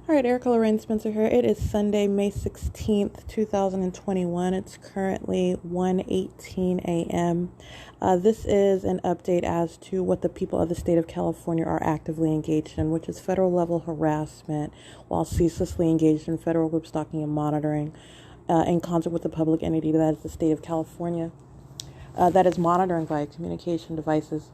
All right, Erica Lorraine Spencer here. It is Sunday, May 16th, 2021. It's currently 1:18 a.m. This is an update as to what the people of the state of California are actively engaged in, which is federal level harassment while ceaselessly engaged in federal group stalking and monitoring in concert with the public entity that is the state of California that is monitoring via communication devices.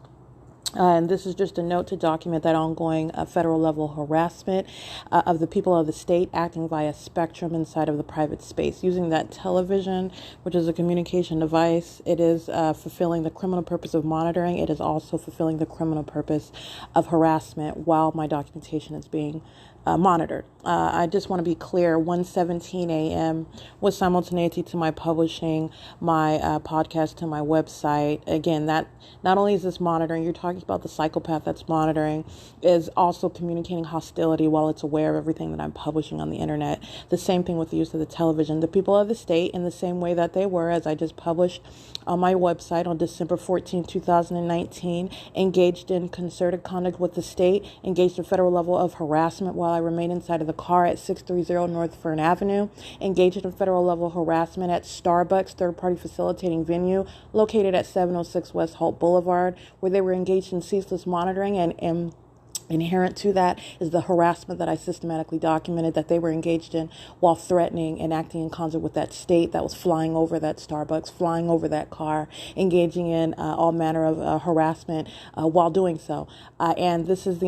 And this is just a note to document that ongoing federal level harassment of the people of the state acting via spectrum inside of the private space. Using that television, which is a communication device, it is fulfilling the criminal purpose of monitoring. It is also fulfilling the criminal purpose of harassment while my documentation is being monitored. I just want to be clear, 1:17 a.m. was simultaneity to my publishing my podcast to my website. Again, that not only is this monitoring, you're talking about the psychopath that's monitoring is also communicating hostility while it's aware of everything that I'm publishing on the internet. The same thing with the use of the television. The people of the state, in the same way that they were, as I just published on my website on December 14, 2019, engaged in concerted conduct with the state, engaged in federal level of harassment while I remain inside of the car at 630 North Fern Avenue, engaged in federal level harassment at Starbucks, third-party facilitating venue located at 706 West Holt Boulevard, where they were engaged in ceaseless monitoring, and inherent to that is the harassment that I systematically documented that they were engaged in while threatening and acting in concert with that state that was flying over that Starbucks, flying over that car, engaging in all manner of harassment while doing so. And this is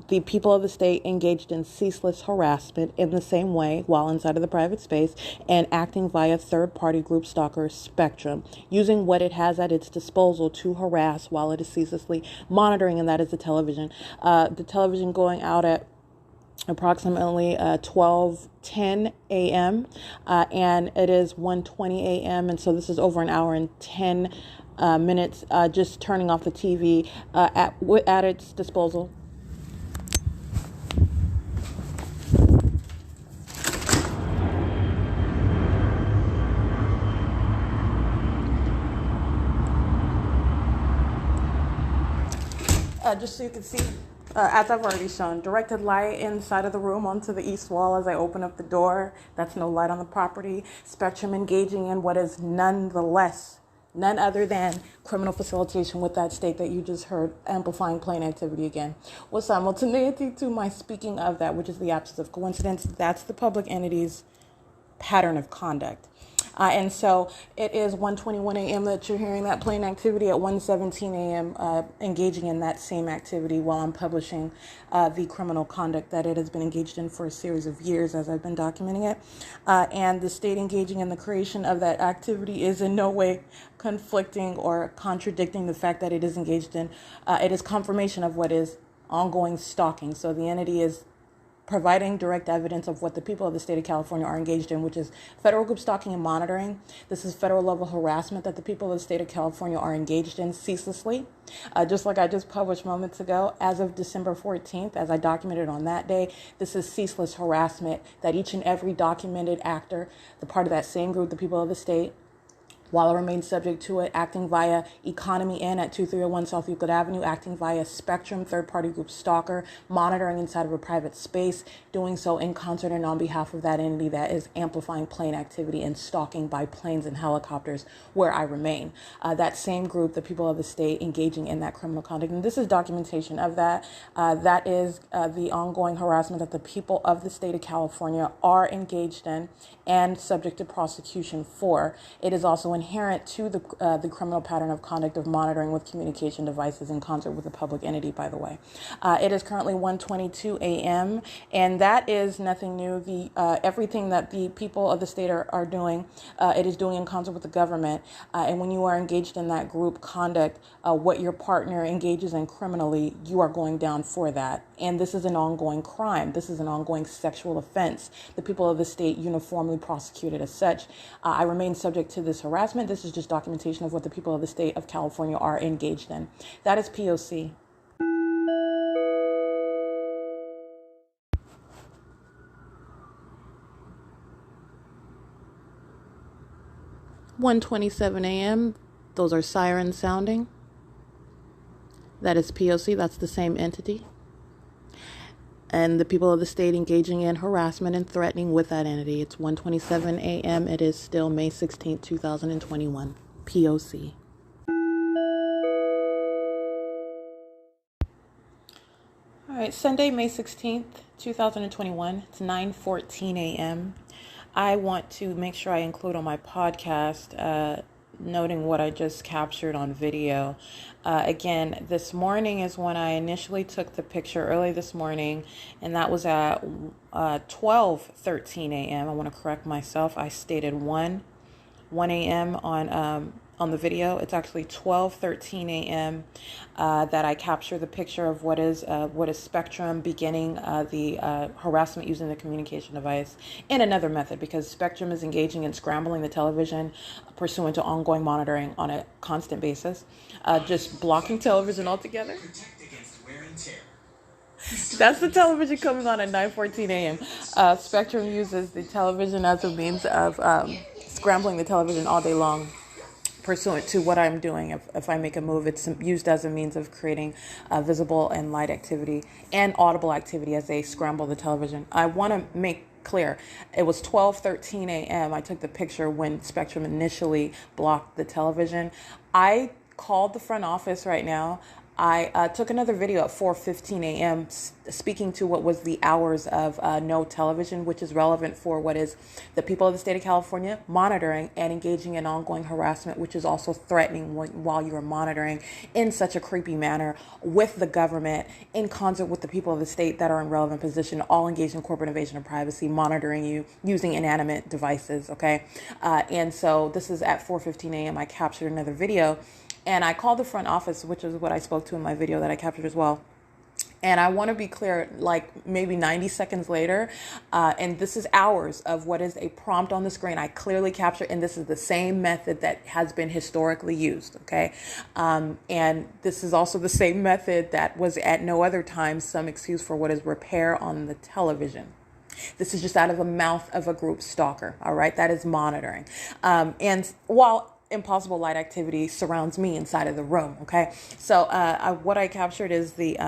the people of the state engaged in ceaseless harassment in the same way while inside of the private space and acting via third-party group stalker spectrum, using what it has at its disposal to harass while it is ceaselessly monitoring, and that is the television. The television going out at approximately 12:10 a.m. And it is 1:20 a.m. And so this is over an hour and 10 minutes just turning off the TV at its disposal. Just so you can see, as I've already shown, directed light inside of the room onto the east wall as I open up the door. That's no light on the property. Spectrum engaging in what is none other than criminal facilitation with that state that you just heard, amplifying plain activity again. With simultaneity to my speaking of that, which is the absence of coincidence, that's the public entity's pattern of conduct. And so it is 1:21 a.m. that you're hearing that plain activity. At 1:17 a.m. Engaging in that same activity while I'm publishing the criminal conduct that it has been engaged in for a series of years as I've been documenting it. And the state engaging in the creation of that activity is in no way conflicting or contradicting the fact that it is engaged in. It is confirmation of what is ongoing stalking. So the entity is providing direct evidence of what the people of the state of California are engaged in, which is federal group stalking and monitoring. This is federal level harassment that the people of the state of California are engaged in ceaselessly. Just like I just published moments ago, as of December 14th, as I documented on that day, this is ceaseless harassment that each and every documented actor, the part of that same group, the people of the state, while I remain subject to it, acting via Economy Inn at 2301 South Euclid Avenue, acting via Spectrum, third-party group stalker, monitoring inside of a private space, doing so in concert and on behalf of that entity that is amplifying plane activity and stalking by planes and helicopters where I remain. That same group, the people of the state, engaging in that criminal conduct. And this is documentation of that. That is the ongoing harassment that the people of the state of California are engaged in and subject to prosecution for. It is also inherent to the criminal pattern of conduct of monitoring with communication devices in concert with a public entity, by the way. It is currently 1:22 a.m., and that is nothing new. Everything that the people of the state are doing, it is doing in concert with the government. And when you are engaged in that group conduct, what your partner engages in criminally, you are going down for that. And this is an ongoing crime. This is an ongoing sexual offense. The people of the state uniformly prosecuted as such. I remain subject to this harassment. This is just documentation of what the people of the state of California are engaged in. That is P.O.C. (1:27 a.m.) Those are sirens sounding. That is P.O.C. That's the same entity. and the people of the state engaging in harassment and threatening with that entity. It's 1:27 a.m. It is still May 16th, 2021. P.O.C. All right, Sunday, May 16th, 2021. It's 9:14 a.m. I want to make sure I include on my podcast noting what I just captured on video. Again, this morning is when I initially took the picture, early this morning, and that was at 12:13 a.m. I want to correct myself. I stated 1 a.m. on the video. It's actually 12:13 a.m. That I capture the picture of what is Spectrum beginning the harassment using the communication device in another method, because Spectrum is engaging in scrambling the television pursuant to ongoing monitoring on a constant basis, just blocking television altogether. That's the television coming on at 9:14 a.m. Spectrum uses the television as a means of scrambling the television all day long, pursuant to what I'm doing. If I make a move, it's used as a means of creating visible and light activity and audible activity as they scramble the television. I want to make clear, it was 12:13 a.m. I took the picture when Spectrum initially blocked the television. I called the front office right now. I took another video at 4:15 a.m. Speaking to what was the hours of no television, which is relevant for what is the people of the state of California monitoring and engaging in ongoing harassment, which is also threatening while you are monitoring in such a creepy manner with the government in concert with the people of the state that are in relevant position, all engaged in corporate invasion of privacy, monitoring you using inanimate devices, okay? And so this is at 4:15 a.m. I captured another video. And I called the front office, which is what I spoke to in my video that I captured as well. And I want to be clear, like maybe 90 seconds later, and this is hours of what is a prompt on the screen. I clearly captured, and this is the same method that has been historically used, okay? And this is also the same method that was at no other time some excuse for what is repair on the television. This is just out of the mouth of a group stalker, all right? That is monitoring. And while impossible light activity surrounds me inside of the room, okay? So what I captured is the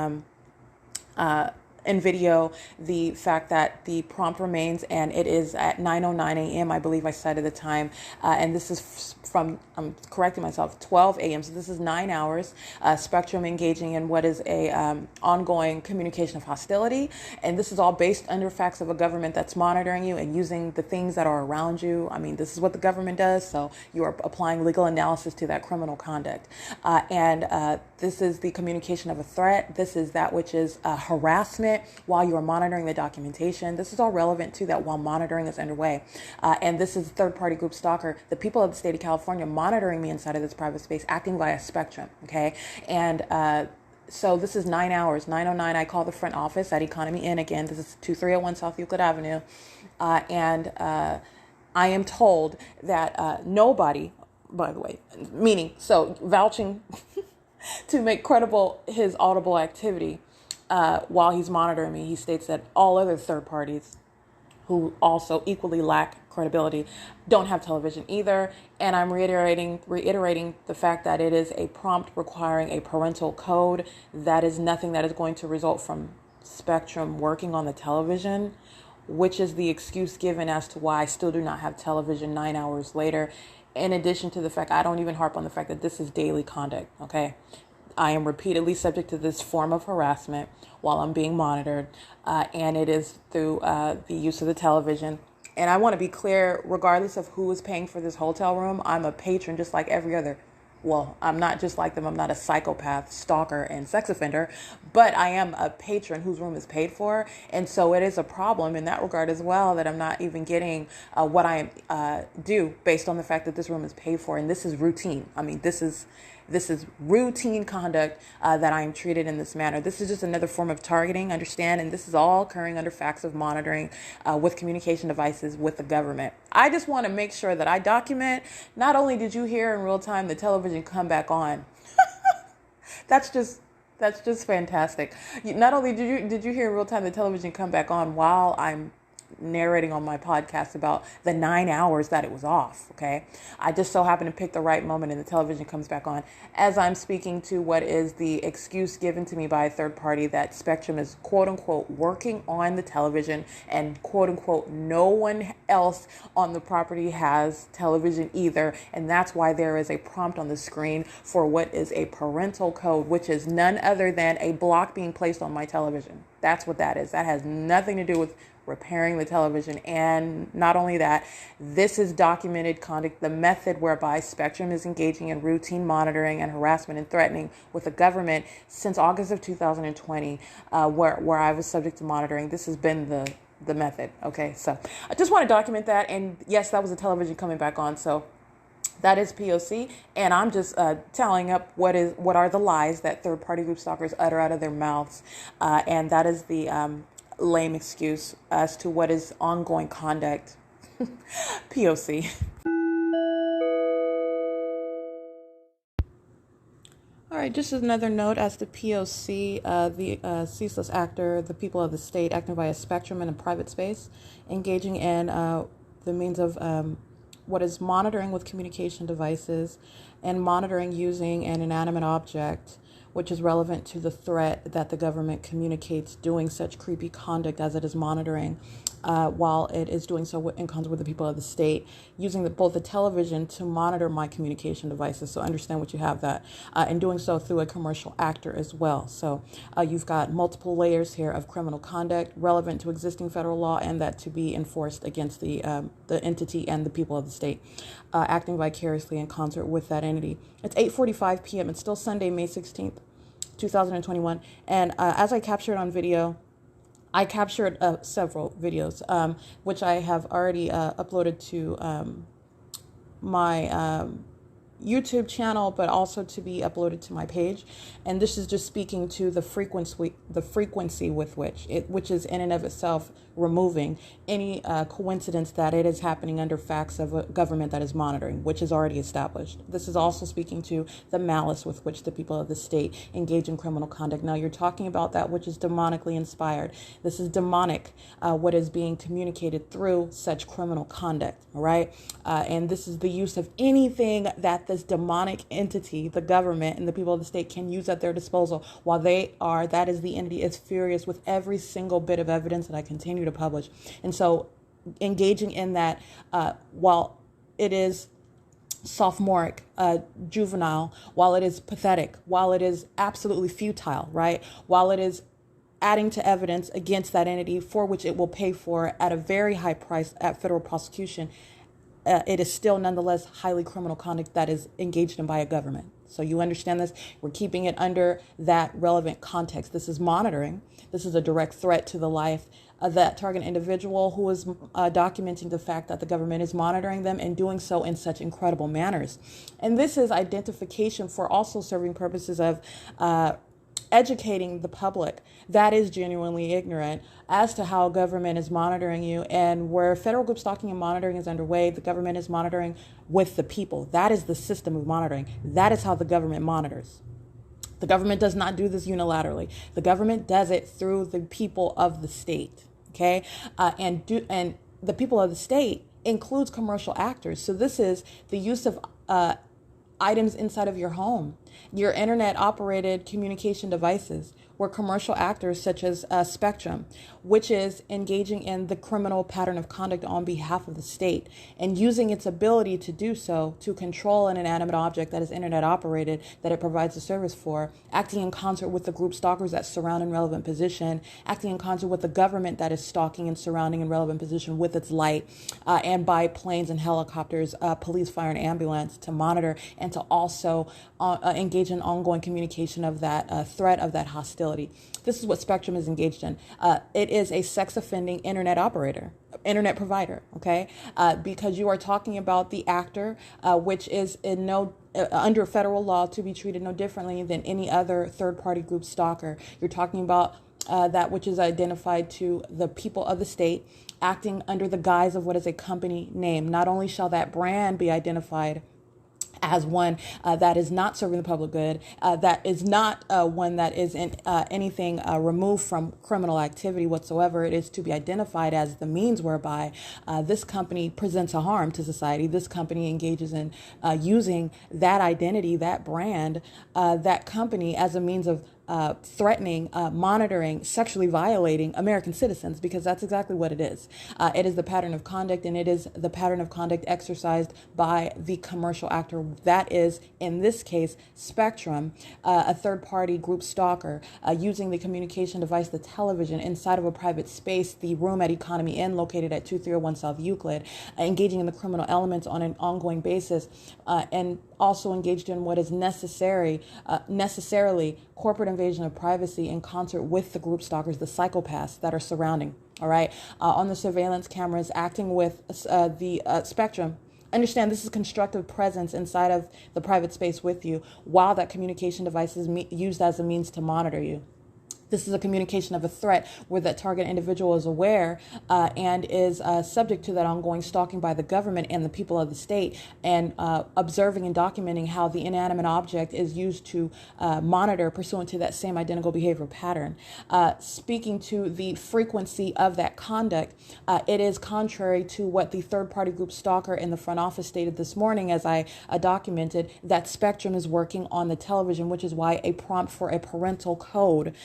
in video, the fact that the prompt remains, and it is at 9:09 a.m. I believe I cited the time, and this is from, I'm correcting myself, 12 a.m. So this is 9 hours. Spectrum engaging in what is a ongoing communication of hostility, and this is all based under facts of a government that's monitoring you and using the things that are around you. I mean, this is what the government does, so you are applying legal analysis to that criminal conduct, and this is the communication of a threat. This is that which is harassment while you are monitoring the documentation. This is all relevant to that while monitoring is underway. And this is a third-party group stalker, the people of the state of California monitoring me inside of this private space, acting via Spectrum, okay? And so this is 9 hours, 9:09. I call the front office at Economy Inn again. This is 2301 South Euclid Avenue. And I am told that nobody, by the way, meaning, so vouching to make credible his audible activity, while he's monitoring me, he states that all other third parties who also equally lack credibility don't have television either. And I'm reiterating the fact that it is a prompt requiring a parental code. That is nothing that is going to result from Spectrum working on the television, which is the excuse given as to why I still do not have television 9 hours later. In addition to the fact, I don't even harp on the fact that this is daily conduct, okay? I am repeatedly subject to this form of harassment while I'm being monitored, and it is through the use of the television. And I want to be clear, regardless of who is paying for this hotel room, I'm a patron just like every other. Well, I'm not just like them. I'm not a psychopath, stalker, and sex offender, but I am a patron whose room is paid for. And so it is a problem in that regard as well, that I'm not even getting what I am due based on the fact that this room is paid for. And this is routine. I mean, this is routine conduct that I am treated in this manner. This is just another form of targeting, understand? And this is all occurring under facts of monitoring with communication devices with the government. I just want to make sure that I document, not only did you hear in real time the television come back on, that's just fantastic. Not only did you hear in real time the television come back on while I'm narrating on my podcast about the 9 hours that it was off. Okay. I just so happened to pick the right moment and the television comes back on as I'm speaking to what is the excuse given to me by a third party that Spectrum is quote unquote working on the television and quote unquote no one else on the property has television either. And that's why there is a prompt on the screen for what is a parental code, which is none other than a block being placed on my television. That's what that is. That has nothing to do with repairing the television. And not only that, this is documented conduct, the method whereby Spectrum is engaging in routine monitoring and harassment and threatening with the government since August of 2020, where I was subject to monitoring. This has been the method. Okay, so I just want to document that. And yes, that was the television coming back on. So that is P.O.C. And I'm just tallying up what are the lies that third-party group stalkers utter out of their mouths. And that is the lame excuse as to what is ongoing conduct. P.O.C. All right, just as another note as to P.O.C., the ceaseless actor, the people of the state acting via spectrum in a private space, engaging in the means of what is monitoring with communication devices and monitoring using an inanimate object, which is relevant to the threat that the government communicates doing such creepy conduct as it is monitoring while it is doing so in concert with the people of the state, using both the television to monitor my communication devices. So understand what you have that, and doing so through a commercial actor as well. So you've got multiple layers here of criminal conduct relevant to existing federal law and that to be enforced against the entity and the people of the state, acting vicariously in concert with that entity. It's 8:45 p.m. It's still Sunday, May 16th, 2021. And as I captured on video, I captured several videos, which I have already uploaded to my YouTube channel, but also to be uploaded to my page. And this is just speaking to the frequency with which is in and of itself removing any coincidence that it is happening under facts of a government that is monitoring, which is already established. This is also speaking to the malice with which the people of the state engage in criminal conduct. Now you're talking about that which is demonically inspired. This is demonic, what is being communicated through such criminal conduct, all right? And this is the use of anything that this demonic entity, the government and the people of the state can use at their disposal while that is the entity is furious with every single bit of evidence that I continue to publish. And so engaging in that, while it is sophomoric, juvenile, while it is pathetic, while it is absolutely futile, right? While it is adding to evidence against that entity for which it will pay for at a very high price at federal prosecution, it is still nonetheless highly criminal conduct that is engaged in by a government. So you understand this? We're keeping it under that relevant context. This is monitoring. This is a direct threat to the life of that target individual who is documenting the fact that the government is monitoring them and doing so in such incredible manners. And this is identification for also serving purposes of educating the public that is genuinely ignorant as to how government is monitoring you. And where federal group stalking and monitoring is underway, the government is monitoring with the people. That is the system of monitoring. That is how the government monitors. The government does not do this unilaterally. The government does it through the people of the state. Okay, and the people of the state includes commercial actors. So this is the use of items inside of your home, your internet operated communication devices, where commercial actors such as Spectrum, which is engaging in the criminal pattern of conduct on behalf of the state and using its ability to do so to control an inanimate object that is internet operated, that it provides a service for, acting in concert with the group stalkers that surround in relevant position, acting in concert with the government that is stalking and surrounding in relevant position with its light, and by planes and helicopters, police, fire, and ambulance to monitor and to also engage in ongoing communication of that threat, of that hostility. This is what Spectrum is engaged in. It is a sex offending internet internet provider, okay? Because you are talking about the actor, which is in under federal law to be treated no differently than any other third-party group stalker. You're talking about that which is identified to the people of the state, acting under the guise of what is a company name. Not only shall that brand be identified as one that is not serving the public good, that is not one that is in anything removed from criminal activity whatsoever. It is to be identified as the means whereby this company presents a harm to society. This company engages in using that identity, that brand, that company as a means of threatening, monitoring, sexually violating American citizens, because that's exactly what it is. It is the pattern of conduct, and it is the pattern of conduct exercised by the commercial actor. That is, in this case, Spectrum, a third-party group stalker, using the communication device, the television, inside of a private space, the room at Economy Inn, located at 2301 South Euclid, engaging in the criminal elements on an ongoing basis, and also engaged in what is necessarily corporate invasion of privacy in concert with the group stalkers, the psychopaths that are surrounding. All right, on the surveillance cameras, acting with the Spectrum. Understand, this is constructive presence inside of the private space with you, while that communication device is used as a means to monitor you. This is a communication of a threat where that target individual is aware and is subject to that ongoing stalking by the government and the people of the state, and observing and documenting how the inanimate object is used to monitor pursuant to that same identical behavioral pattern. Speaking to the frequency of that conduct, it is contrary to what the third-party group stalker in the front office stated this morning, as I documented, that Spectrum is working on the television, which is why a prompt for a parental code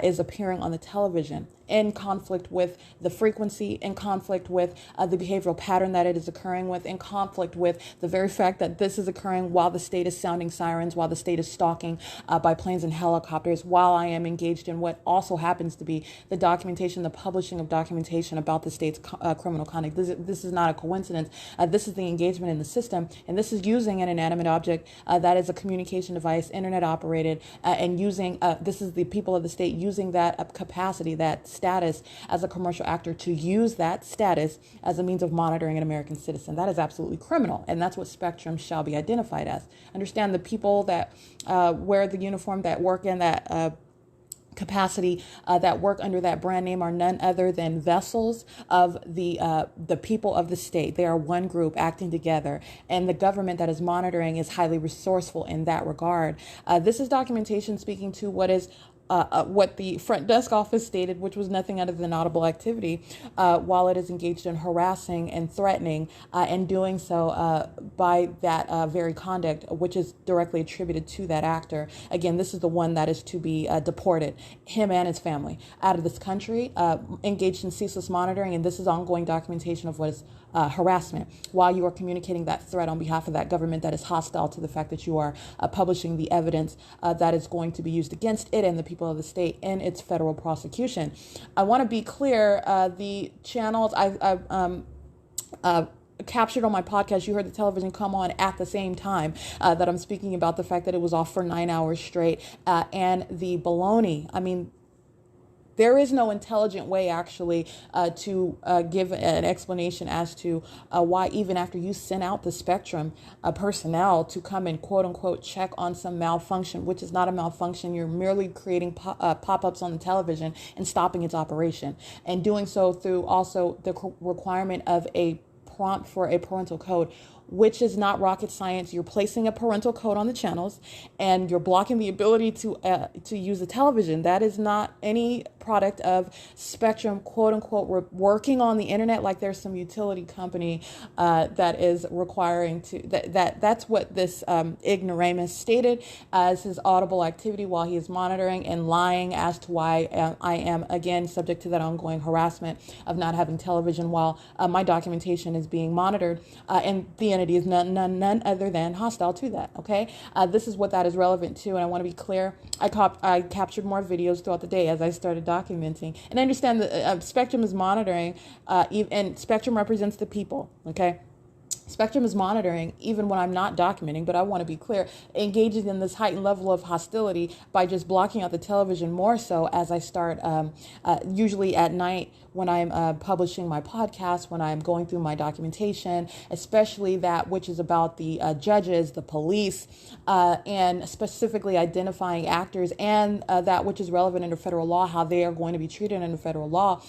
is appearing on the television, in conflict with the frequency, in conflict with the behavioral pattern that it is occurring with, in conflict with the very fact that this is occurring while the state is sounding sirens, while the state is stalking by planes and helicopters, while I am engaged in what also happens to be the documentation, the publishing of documentation about the state's criminal conduct. This is not a coincidence. This is the engagement in the system, and this is using an inanimate object that is a communication device, internet operated, and using, this is the people of the state using that capacity, that status as a commercial actor, to use that status as a means of monitoring an American citizen. That is absolutely criminal, and that's what Spectrum shall be identified as. Understand, the people that wear the uniform, that work in that capacity, that work under that brand name, are none other than vessels of the people of the state. They are one group acting together, and the government that is monitoring is highly resourceful in that regard. This is documentation speaking to what the front desk office stated, which was nothing other than audible activity, while it is engaged in harassing and threatening, and doing so by that very conduct, which is directly attributed to that actor. Again, this is the one that is to be deported, him and his family, out of this country, engaged in ceaseless monitoring, and this is ongoing documentation of what is harassment, while you are communicating that threat on behalf of that government that is hostile to the fact that you are publishing the evidence that is going to be used against it and the people of the state in its federal prosecution. I want to be clear, the channels I've captured on my podcast, you heard the television come on at the same time that I'm speaking about the fact that it was off for 9 hours straight, and the baloney. I mean, there is no intelligent way, actually, to give an explanation as to why, even after you send out the Spectrum personnel to come and quote unquote check on some malfunction, which is not a malfunction, you're merely creating pop-ups on the television and stopping its operation, and doing so through also the requirement of a prompt for a parental code, which is not rocket science. You're placing a parental code on the channels, and you're blocking the ability to use the television. That is not any product of Spectrum, quote unquote, working on the internet like there's some utility company that is requiring to. That's what this ignoramus stated as his audible activity while he is monitoring and lying as to why I am again subject to that ongoing harassment of not having television while my documentation is being monitored, and the entity is none other than hostile to that. Okay, this is what that is relevant to, and I want to be clear. I captured more videos throughout the day as I started documenting, and I understand that Spectrum is monitoring, and Spectrum represents the people. Okay. Spectrum is monitoring even when I'm not documenting, but I want to be clear, engaging in this heightened level of hostility by just blocking out the television more so as I start, usually at night when I'm publishing my podcast, when I'm going through my documentation, especially that which is about the judges, the police, and specifically identifying actors, and that which is relevant under federal law, how they are going to be treated under federal law.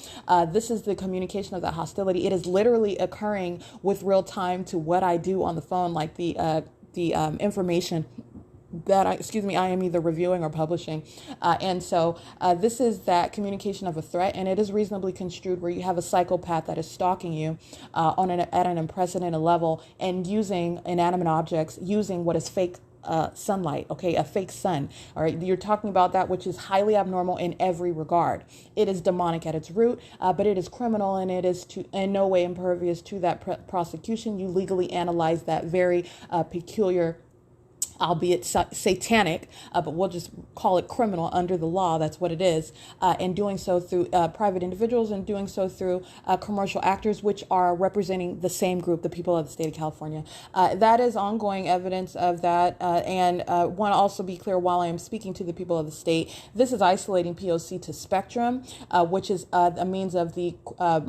This is the communication of that hostility. It is literally occurring with real time to what I do on the phone, like the information that I am either reviewing or publishing. And so this is that communication of a threat, and it is reasonably construed where you have a psychopath that is stalking you at an unprecedented level and using inanimate objects, using what is fake sunlight, okay, a fake sun. All right, you're talking about that which is highly abnormal in every regard. It is demonic at its root, but it is criminal, and it is in no way impervious to that prosecution. You legally analyze that very peculiar, albeit satanic, but we'll just call it criminal under the law. That's what it is. And doing so through private individuals, and doing so through commercial actors, which are representing the same group, the people of the state of California. That is ongoing evidence of that. And want to also be clear, while I am speaking to the people of the state, this is isolating P.O.C to spectrum, which is a means of the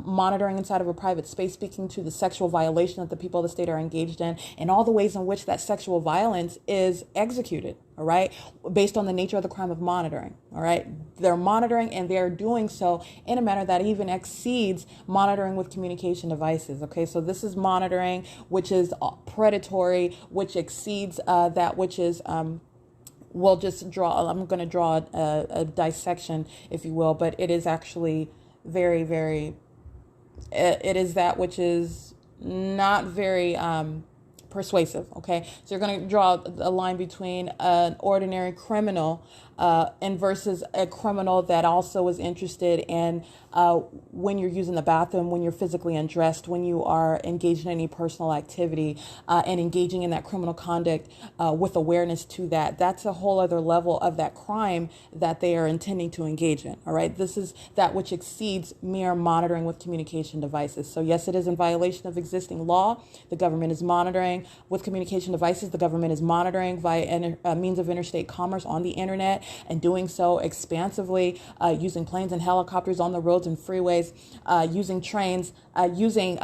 monitoring inside of a private space, speaking to the sexual violation that the people of the state are engaged in, and all the ways in which that sexual violence is executed, all right, based on the nature of the crime of monitoring, all right. They're monitoring, and they're doing so in a manner that even exceeds monitoring with communication devices, okay. So this is monitoring, which is predatory, which exceeds that which is, we'll just draw, I'm going to draw a dissection, if you will, but it is actually very, very, it is that which is not very, persuasive, okay? So you're going to draw a line between an ordinary criminal and versus a criminal that also is interested in when you're using the bathroom, when you're physically undressed, when you are engaged in any personal activity and engaging in that criminal conduct with awareness to that. That's a whole other level of that crime that they are intending to engage in, all right? This is that which exceeds mere monitoring with communication devices. So yes, it is in violation of existing law. The government is monitoring with communication devices. The government is monitoring via means of interstate commerce on the internet, and doing so expansively, using planes and helicopters on the roads and freeways, using trains, using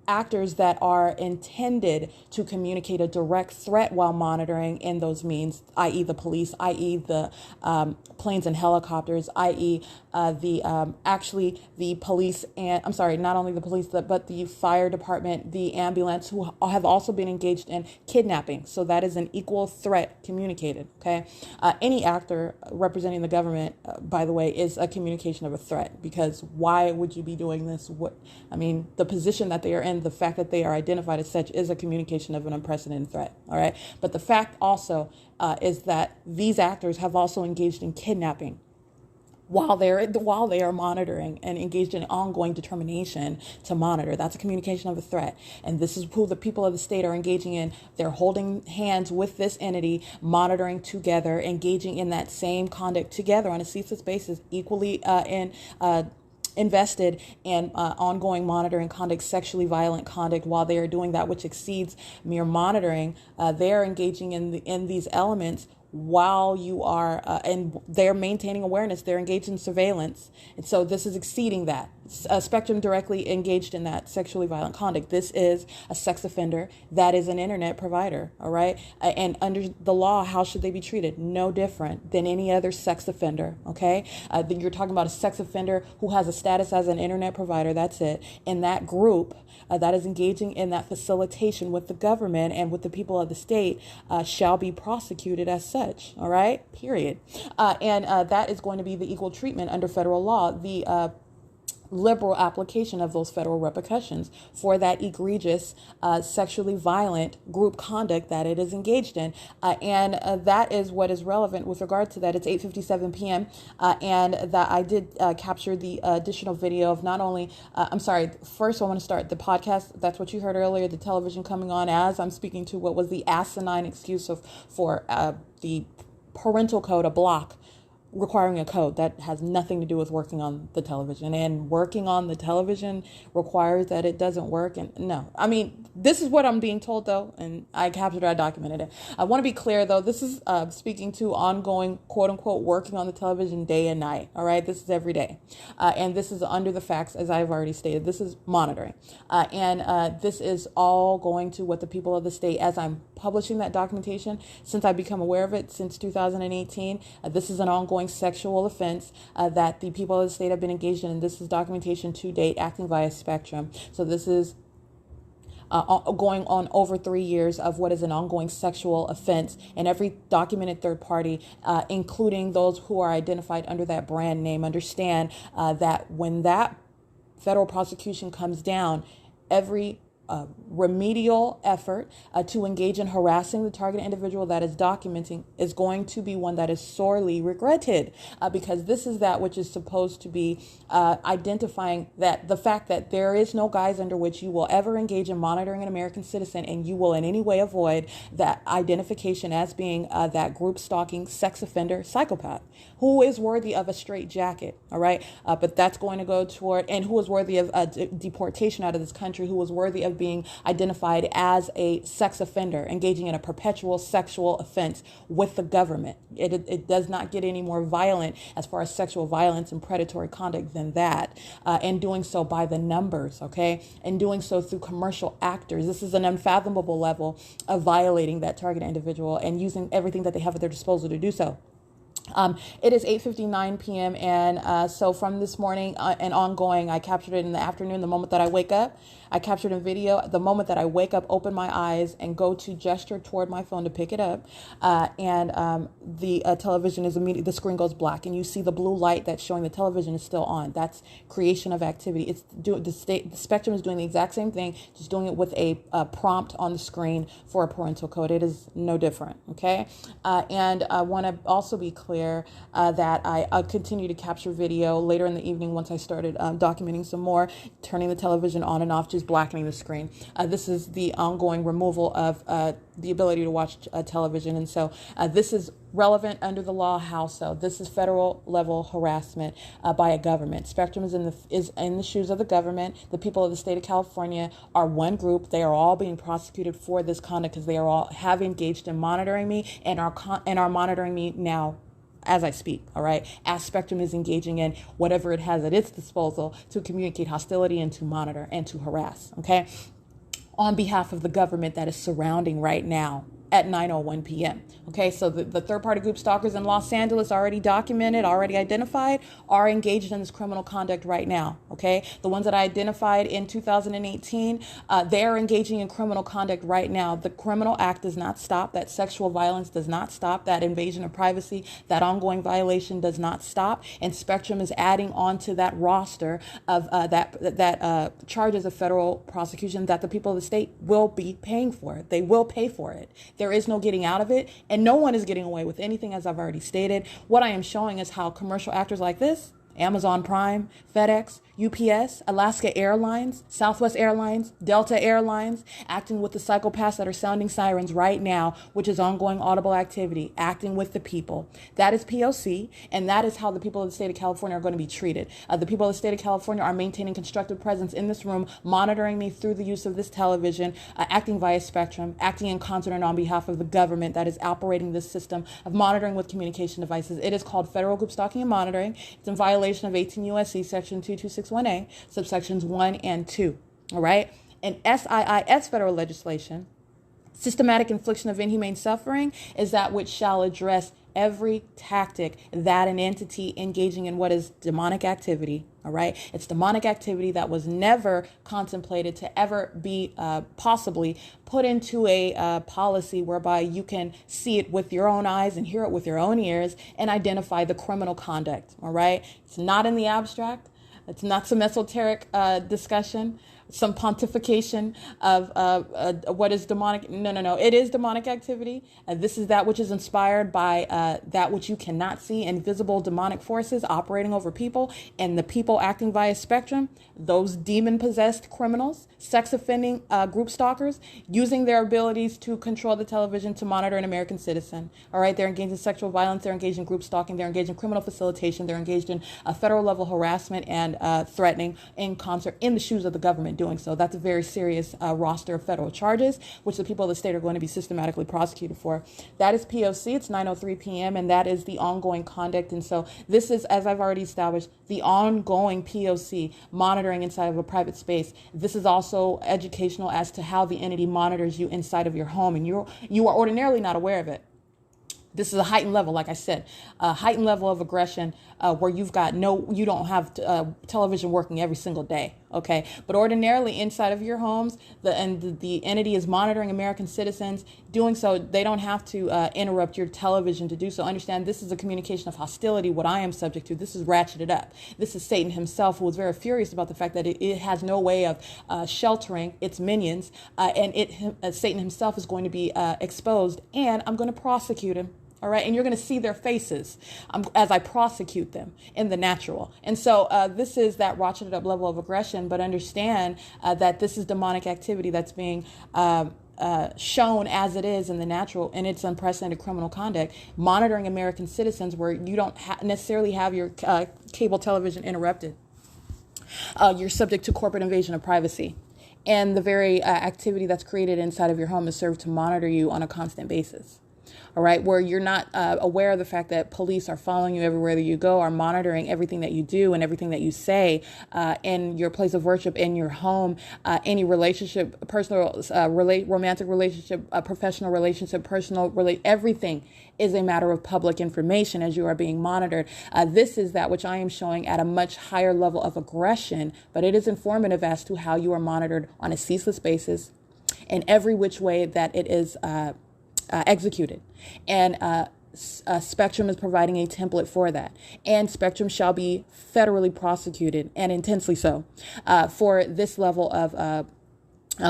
actors that are intended to communicate a direct threat while monitoring in those means, i.e. the police, i.e. the planes and helicopters, i.e. Actually the police, and I'm sorry, not only the police, but the fire department, the ambulance, who have also been engaged in kidnapping. So that is an equal threat communicated, okay? Any actor representing the government, by the way, is a communication of a threat, because why would you be doing this? The position that they are in, the fact that they are identified as such, is a communication of an unprecedented threat, all right? But the fact also is that these actors have also engaged in kidnapping while they are monitoring and engaged in ongoing determination to monitor. That's a communication of a threat. And this is who the people of the state are engaging in. They're holding hands with this entity, monitoring together, engaging in that same conduct together on a ceaseless basis, equally invested in ongoing monitoring conduct, sexually violent conduct. While they are doing that which exceeds mere monitoring, they are engaging in these elements while you are, and they're maintaining awareness, they're engaged in surveillance. And so this is exceeding that. Spectrum directly engaged in that sexually violent conduct. This is a sex offender that is an internet provider, all right? And under the law, how should they be treated? No different than any other sex offender, okay? You're talking about a sex offender who has a status as an internet provider, that's it. And that group that is engaging in that facilitation with the government and with the people of the state shall be prosecuted as such, all right? Period. And that is going to be the equal treatment under federal law, the liberal application of those federal repercussions for that egregious sexually violent group conduct that it is engaged in. And that is what is relevant with regard to that. It's 8:57 p.m. And that I did capture the additional video of not only, first I want to start the podcast. That's what you heard earlier, the television coming on as I'm speaking to what was the asinine excuse for the parental code, a block requiring a code that has nothing to do with working on the television, and working on the television requires that it doesn't work. And no, this is what I'm being told though, and I captured it, I documented it. I want to be clear though, this is speaking to ongoing quote unquote working on the television day and night. All right. This is every day. And this is under the facts, as I've already stated. This is monitoring. And this is all going to what the people of the state, as I'm publishing that documentation, since I've become aware of it since 2018, this is an ongoing sexual offense that the people of the state have been engaged in, and this is documentation to date, acting via spectrum. So this is going on over 3 years of what is an ongoing sexual offense. And every documented third party, including those who are identified under that brand name, understand that when that federal prosecution comes down, every remedial effort to engage in harassing the target individual that is documenting is going to be one that is sorely regretted, because this is that which is supposed to be identifying that the fact that there is no guise under which you will ever engage in monitoring an American citizen, and you will in any way avoid that identification as being that group stalking sex offender psychopath who is worthy of a straight jacket. All right. But that's going to go toward, and who is worthy of deportation out of this country, who is worthy of being identified as a sex offender, engaging in a perpetual sexual offense with the government. It does not get any more violent as far as sexual violence and predatory conduct than that. And doing so by the numbers, okay? And doing so through commercial actors. This is an unfathomable level of violating that target individual and using everything that they have at their disposal to do so. It is 8:59 p.m. and so from this morning and ongoing, I captured it in the afternoon, the moment that I wake up. I captured in video the moment that I wake up, open my eyes, and go to gesture toward my phone to pick it up. And the television is immediately, the screen goes black, and you see the blue light that's showing the television is still on. That's creation of activity. It's the Spectrum is doing the exact same thing, just doing it with a prompt on the screen for a parental code. It is no different. Okay. And I want to also be clear that I continue to capture video later in the evening once I started documenting some more, turning the television on and off, just blackening the screen. This is the ongoing removal of the ability to watch television. And so this is relevant under the law. How so? This is federal level harassment by a government. Spectrum is in the shoes of the government. The people of the state of California are one group. They are all being prosecuted for this conduct because they are all have engaged in monitoring me and are monitoring me now as I speak, all right, as Spectrum is engaging in whatever it has at its disposal to communicate hostility and to monitor and to harass, okay, on behalf of the government that is surrounding right now at 9:01 p.m. Okay, so the third-party group stalkers in Los Angeles already documented, already identified, are engaged in this criminal conduct right now. Okay, the ones that I identified in 2018, they are engaging in criminal conduct right now. The criminal act does not stop. That sexual violence does not stop. That invasion of privacy, that ongoing violation does not stop. And Spectrum is adding on to that roster of that charges of federal prosecution that the people of the state will be paying for. They will pay for it. There is no getting out of it, and no one is getting away with anything, as I've already stated. What I am showing is how commercial actors like this, Amazon Prime, FedEx, UPS, Alaska Airlines, Southwest Airlines, Delta Airlines, acting with the psychopaths that are sounding sirens right now, which is ongoing audible activity, acting with the people. That is P.O.C, and that is how the people of the state of California are going to be treated. The people of the state of California are maintaining constructive presence in this room, monitoring me through the use of this television, acting via Spectrum, acting in concert and on behalf of the government that is operating this system of monitoring with communication devices. It is called federal group stalking and monitoring. It's in violation of 18 U.S.C. section 2261A, subsections 1 and 2. All right. And S.I.I.S. federal legislation, systematic infliction of inhumane suffering, is that which shall address every tactic that an entity engaging in what is demonic activity. All right. It's demonic activity that was never contemplated to ever be possibly put into a policy whereby you can see it with your own eyes and hear it with your own ears and identify the criminal conduct. All right. It's not in the abstract. It's not some esoteric discussion, some pontification of what is demonic. No. It is demonic activity. This is that which is inspired by that which you cannot see, invisible demonic forces operating over people, and the people acting via Spectrum, those demon-possessed criminals, sex-offending group stalkers, using their abilities to control the television to monitor an American citizen. All right, they're engaged in sexual violence, they're engaged in group stalking, they're engaged in criminal facilitation, they're engaged in federal-level harassment and threatening in concert in the shoes of the government doing so. That's a very serious roster of federal charges, which the people of the state are going to be systematically prosecuted for. That is P.O.C. It's 9:03 p.m. and that is the ongoing conduct. And so this is, as I've already established, the ongoing P.O.C. monitoring inside of a private space. This is also educational as to how the entity monitors you inside of your home, and you are ordinarily not aware of it. This is a heightened level, like I said, a heightened level of aggression where you don't have television working every single day. Okay, but ordinarily inside of your homes, the entity is monitoring American citizens. Doing so, they don't have to interrupt your television to do so. Understand, this is a communication of hostility, what I am subject to. This is ratcheted up. This is Satan himself, who was very furious about the fact that it has no way of sheltering its minions, and Satan himself is going to be exposed, and I'm going to prosecute him. All right, and you're going to see their faces as I prosecute them in the natural. And so this is that ratcheted up level of aggression, but understand that this is demonic activity that's being shown as it is in the natural, and it's unprecedented criminal conduct, monitoring American citizens where you don't necessarily have your cable television interrupted. You're subject to corporate invasion of privacy. And the very activity that's created inside of your home is served to monitor you on a constant basis. All right, where you're not aware of the fact that police are following you everywhere that you go, are monitoring everything that you do and everything that you say in your place of worship, in your home, any relationship, personal, romantic relationship, professional relationship, everything is a matter of public information as you are being monitored. This is that which I am showing at a much higher level of aggression, but it is informative as to how you are monitored on a ceaseless basis in every which way that it is executed. And Spectrum is providing a template for that. And Spectrum shall be federally prosecuted, and intensely so, for this level of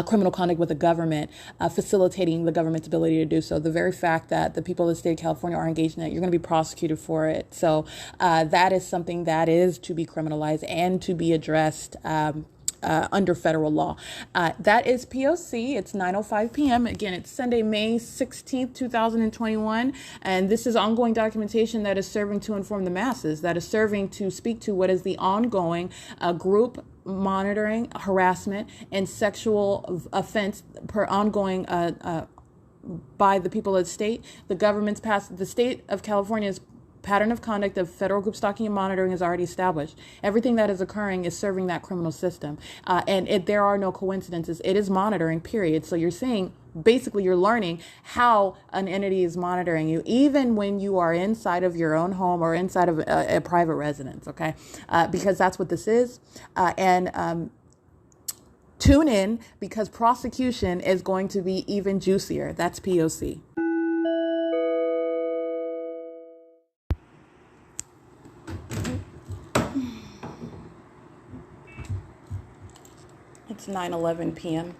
criminal conduct with the government, facilitating the government's ability to do so. The very fact that the people of the state of California are engaged in it, you're going to be prosecuted for it. So that is something that is to be criminalized and to be addressed under federal law. That is P.O.C. It's 9:05 p.m. Again, it's Sunday, May 16th, 2021. And this is ongoing documentation that is serving to inform the masses, that is serving to speak to what is the ongoing group monitoring, harassment, and sexual offense per ongoing by the people of the state. The government's passed, the state of California's pattern of conduct of federal group stalking and monitoring is already established. Everything that is occurring is serving that criminal system. There are no coincidences. It is monitoring, period. So you're seeing, basically you're learning how an entity is monitoring you, even when you are inside of your own home or inside of a private residence, okay? Because that's what this is. Tune in, because prosecution is going to be even juicier. That's P.O.C. It's 9:11 p.m.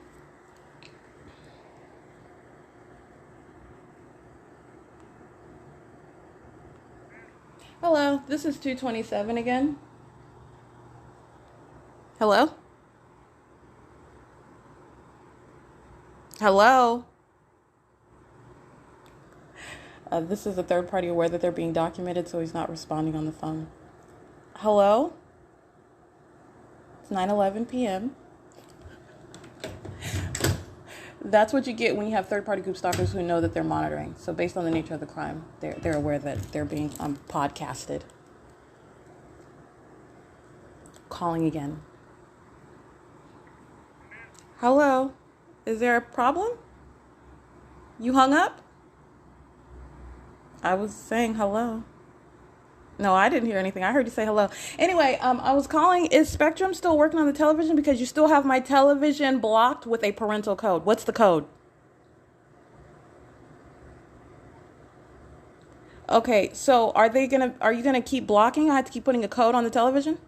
Hello, this is 227 again. Hello? Hello? This is a third party aware that they're being documented, so he's not responding on the phone. Hello? It's 9:11 p.m. That's what you get when you have third-party group stalkers who know that they're monitoring. So based on the nature of the crime, they're aware that they're being podcasted. Calling again. Hello? Is there a problem? You hung up? I was saying hello. No, I didn't hear anything. I heard you say hello. Anyway, I was calling. Is Spectrum still working on the television? Because you still have my television blocked with a parental code. What's the code? Okay, so are you gonna keep blocking? I have to keep putting a code on the television?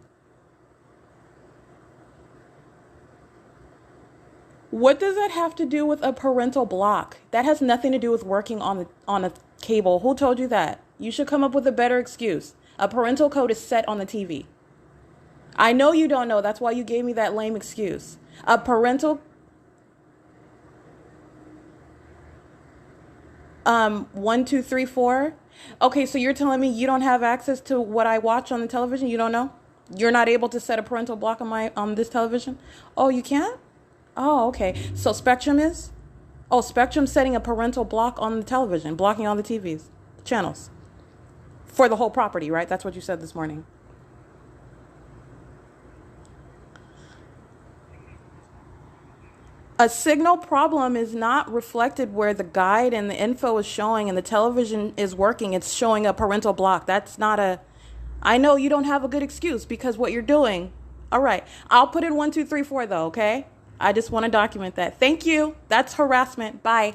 What does that have to do with a parental block? That has nothing to do with working on a cable. Who told you that? You should come up with a better excuse. A parental code is set on the TV. I know you don't know. That's why you gave me that lame excuse. A parental 1, 2, 3, 4. Okay, so you're telling me you don't have access to what I watch on the television? You don't know? You're not able to set a parental block on this television? Oh, you can't? Oh, okay. So Spectrum is? Oh, Spectrum's setting a parental block on the television, blocking all the TVs, channels. For the whole property, right? That's what you said this morning. A signal problem is not reflected where the guide and the info is showing and the television is working. It's showing a parental block. That's not a... I know you don't have a good excuse because what you're doing All right. I'll put in 1, 2, 3, 4 though, okay? I just want to document that. Thank you. That's harassment. Bye.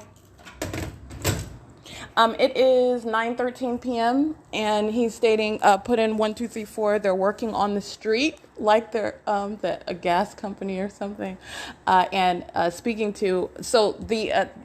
It is 9:13 p.m. and he's stating, put in 1, 2, 3, 4. They're working on the street like they're a gas company or something, and speaking to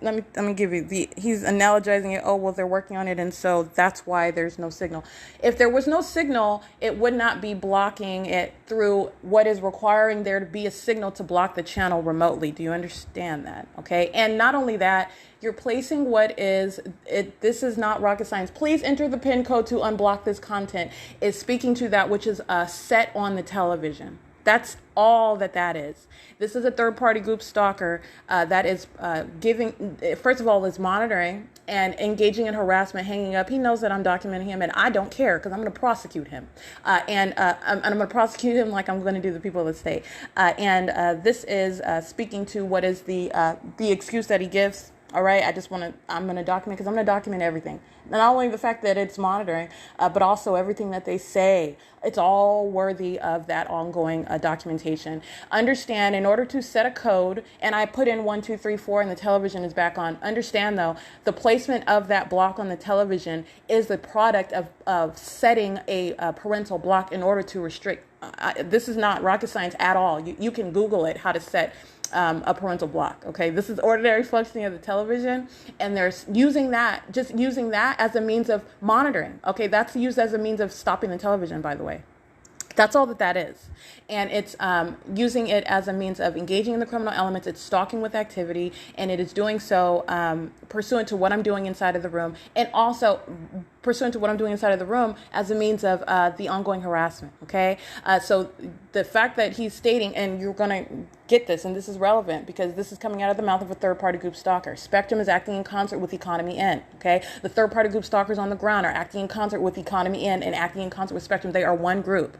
let me give you he's analogizing it. Oh well, they're working on it, and so that's why there's no signal. If there was no signal, it would not be blocking it through what is requiring there to be a signal to block the channel remotely. Do you understand that? Okay, and not only that. You're placing what is it. This is not rocket science. Please enter the PIN code to unblock this content. Is speaking to that which is set on the television. That's all that is. This is a third-party group stalker that is giving. First of all, is monitoring and engaging in harassment, hanging up. He knows that I'm documenting him, and I don't care because I'm going to prosecute him. And I'm going to prosecute him like I'm going to do the people of the state. This is speaking to what is the excuse that he gives. All right, I'm going to document because I'm going to document everything. Not only the fact that it's monitoring, but also everything that they say. It's all worthy of that ongoing documentation. Understand, in order to set a code, and I put in 1, 2, 3, 4, and the television is back on. Understand, though, the placement of that block on the television is the product of setting a parental block in order to restrict. This is not rocket science at all. You can Google it, how to set a parental block. Okay, this is ordinary functioning of the television, and they're using that as a means of monitoring. Okay, that's used as a means of stopping the television, by the way. That's all that is. And it's using it as a means of engaging in the criminal elements. It's stalking with activity, and it is doing so pursuant to what I'm doing inside of the room, and also pursuant to what I'm doing inside of the room as a means of the ongoing harassment. Okay, so the fact that he's stating, and you're going to get this, and this is relevant because this is coming out of the mouth of a third-party group stalker. Spectrum is acting in concert with Economy N. Okay, the third-party group stalkers on the ground are acting in concert with Economy N and acting in concert with Spectrum. They are one group.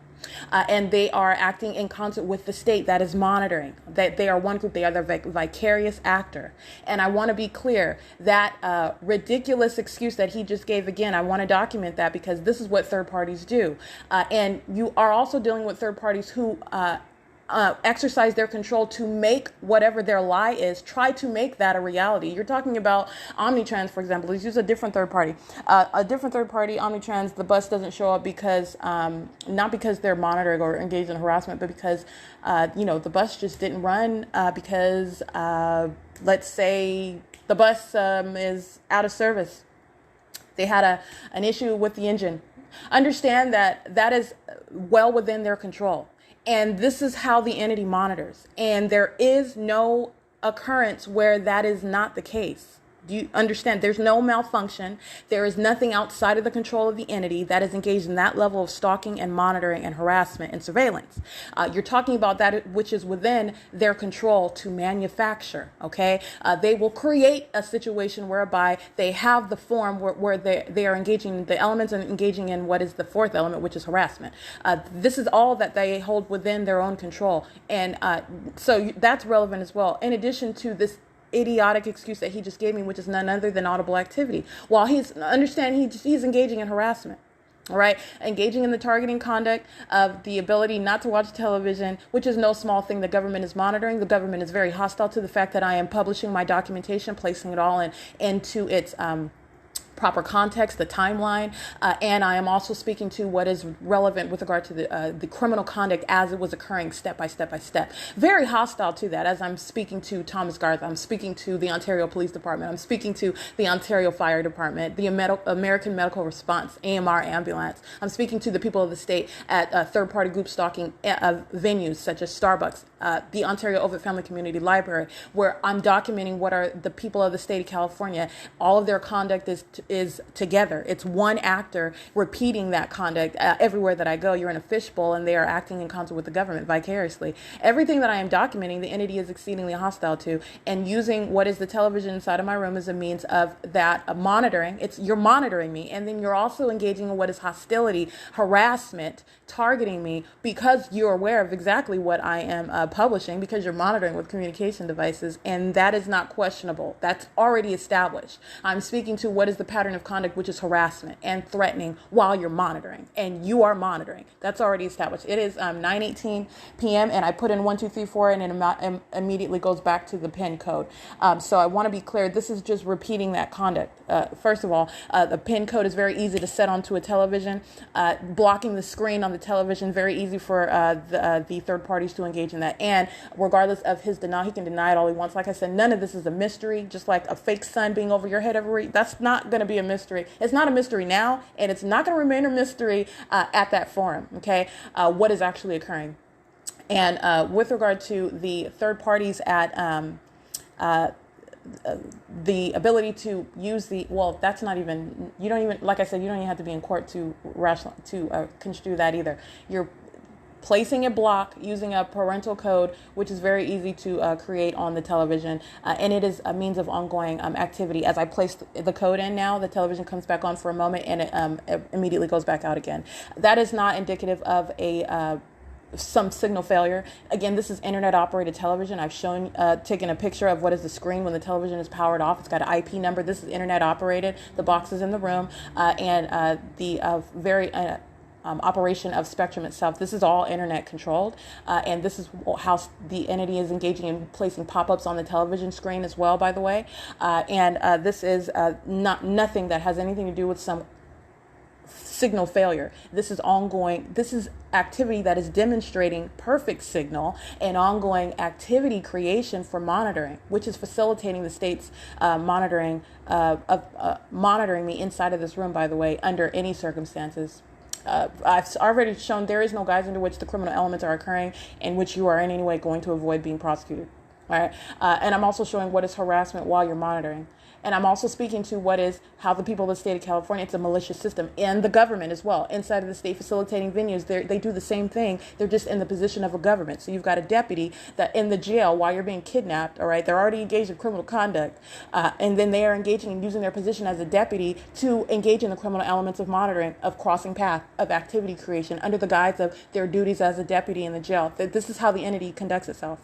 And they are acting in concert with the state that is monitoring. That they are one group. They are the vicarious actor. And I want to be clear that ridiculous excuse that he just gave again. I want to document that because this is what third parties do. And you are also dealing with third parties who exercise their control to make whatever their lie is, try to make that a reality. You're talking about Omnitrans, for example. Let's use a different third party. Omnitrans, the bus doesn't show up because, not because they're monitoring or engaged in harassment, but because, the bus just didn't run because, let's say the bus is out of service. They had an issue with the engine. Understand that is well within their control. And this is how the entity monitors. And there is no occurrence where that is not the case. Do you understand? There's no malfunction. There is nothing outside of the control of the entity that is engaged in that level of stalking and monitoring and harassment and surveillance. You're talking about that which is within their control to manufacture, okay? They will create a situation whereby they have the form where they are engaging the elements and engaging in what is the fourth element, which is harassment. This is all that they hold within their own control. And so that's relevant as well. In addition to this idiotic excuse that he just gave me, which is none other than audible activity. While he's engaging in harassment. All right, engaging in the targeting conduct of the ability not to watch television, which is no small thing. The government is monitoring. The government is very hostile to the fact that I am publishing my documentation, placing it all into its proper context, the timeline, and I am also speaking to what is relevant with regard to the criminal conduct as it was occurring step by step by step. Very hostile to that as I'm speaking to Thomas Garth, I'm speaking to the Ontario Police Department, I'm speaking to the Ontario Fire Department, the American Medical Response, AMR Ambulance. I'm speaking to the people of the state at third-party group stalking venues such as Starbucks, the Ontario Ovitt Family Community Library, where I'm documenting what are the people of the state of California. All of their conduct is together. It's one actor repeating that conduct everywhere that I go. You're in a fishbowl and they are acting in concert with the government vicariously. Everything that I am documenting, the entity is exceedingly hostile to, and using what is the television inside of my room as a means of that monitoring. You're monitoring me, and then you're also engaging in what is hostility, harassment, targeting me because you're aware of exactly what I am publishing, because you're monitoring with communication devices, and that is not questionable. That's already established. I'm speaking to what is the pattern of conduct, which is harassment and threatening while you're monitoring, and you are monitoring. That's already established. It is 9:18 p.m. and I put in 1, 2, 3, 4, and it immediately goes back to the PIN code. So I want to be clear. This is just repeating that conduct. First of all, the PIN code is very easy to set onto a television. Blocking the screen on the television, very easy for the third parties to engage in that. And regardless of his denial, he can deny it all he wants. Like I said, none of this is a mystery. Just like a fake sun being over your head that's not going to be a mystery. It's not a mystery now, and it's not going to remain a mystery at that forum. Okay, what is actually occurring? And with regard to the third parties at the ability to use that's not even, you don't even, like I said, you don't even have to be in court to construe that either. You're placing a block using a parental code, which is very easy to create on the television, and it is a means of ongoing activity. As I place the code in now, the television comes back on for a moment, and it immediately goes back out again. That is not indicative of some signal failure. Again, this is internet operated television. I've shown, taken a picture of what is the screen when the television is powered off. It's got an IP number. This is internet operated. The box is in the room, and the very operation of Spectrum itself. This is all internet controlled, and this is how the entity is engaging in placing pop-ups on the television screen as well, by the way. And this is nothing that has anything to do with some signal failure. This is ongoing. This is activity that is demonstrating perfect signal and ongoing activity creation for monitoring, which is facilitating the state's monitoring the inside of this room, by the way, under any circumstances. I've already shown there is no guise under which the criminal elements are occurring in which you are in any way going to avoid being prosecuted. All right. And I'm also showing what is harassment while you're monitoring. And I'm also speaking to what is how the people of the state of California, it's a malicious system, and the government as well. Inside of the state facilitating venues, they do the same thing. They're just in the position of a government. So you've got a deputy that in the jail while you're being kidnapped, all right? They're already engaged in criminal conduct. And then they are engaging and using their position as a deputy to engage in the criminal elements of monitoring, of crossing path, of activity creation under the guise of their duties as a deputy in the jail. This is how the entity conducts itself.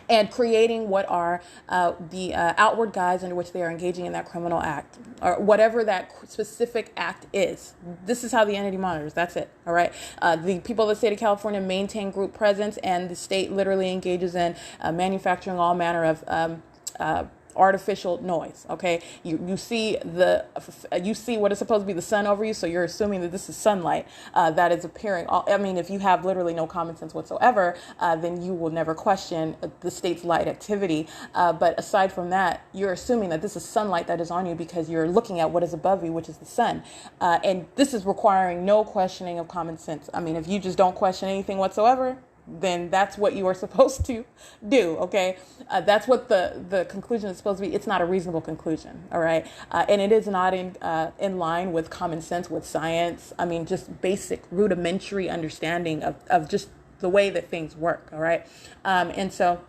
And creating what are the outward guise under which they are engaging in that criminal act, or whatever that specific act is. This is how the entity monitors. That's it. All right. The people of the state of California maintain group presence, and the state literally engages in manufacturing all manner of artificial noise. Okay, you see what is supposed to be the sun over you, so you're assuming that this is sunlight that is appearing. I mean, if you have literally no common sense whatsoever, then you will never question the state's light activity. But aside from that, you're assuming that this is sunlight that is on you because you're looking at what is above you, which is the sun. And this is requiring no questioning of common sense. I mean, if you just don't question anything whatsoever, then that's what you are supposed to do, okay? That's what the conclusion is supposed to be. It's not a reasonable conclusion, all right? And it is not in line with common sense, with science. I mean, just basic, rudimentary understanding of just the way that things work, all right? And so